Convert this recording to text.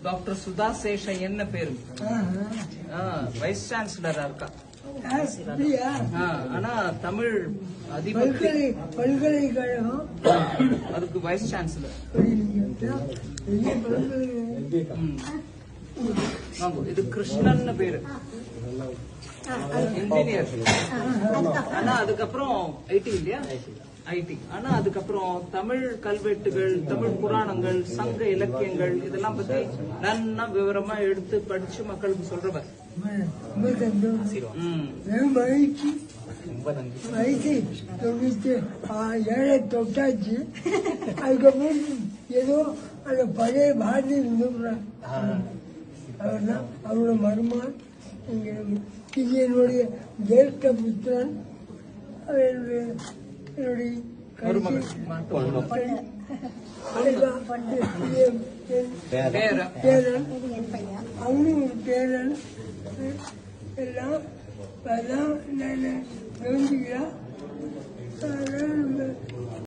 Doctor Sudha Seshan பேரு wise சான்சலரா இருக்கா. ஆனா தமிழ் அதிபதி பல்கலைக்கழகம் அதுக்கு வைஸ் சான்சலர். இது கிருஷ்ணன் பேரு இன்ஜினியர். ஆனா அதுக்கப்புறம் ஐடி இல்லையா, ஐடி. ஆனா அதுக்கப்புறம் தமிழ் கல்வெட்டுகள், தமிழ் புராணங்கள், சங்க இலக்கியங்கள் இதெல்லாம் பத்தி நல்லா விவரமா எடுத்து படிச்சு மக்களுக்கு சொல்றவர். வயசு 97 தொட்டாச்சு. அதுக்கப்புறம் ஏதோ அந்த பழைய பாரதி இருந்துடுறாங்க. அவர்தான் அவரோட மருமான். இது என்னுடைய ஜேஷ்ட புத்திரன். என்னுடைய பேரன், அவனும் ஒரு பேரன். எல்லாம் அதான் நான் கவனிச்சுக்கிறேன்.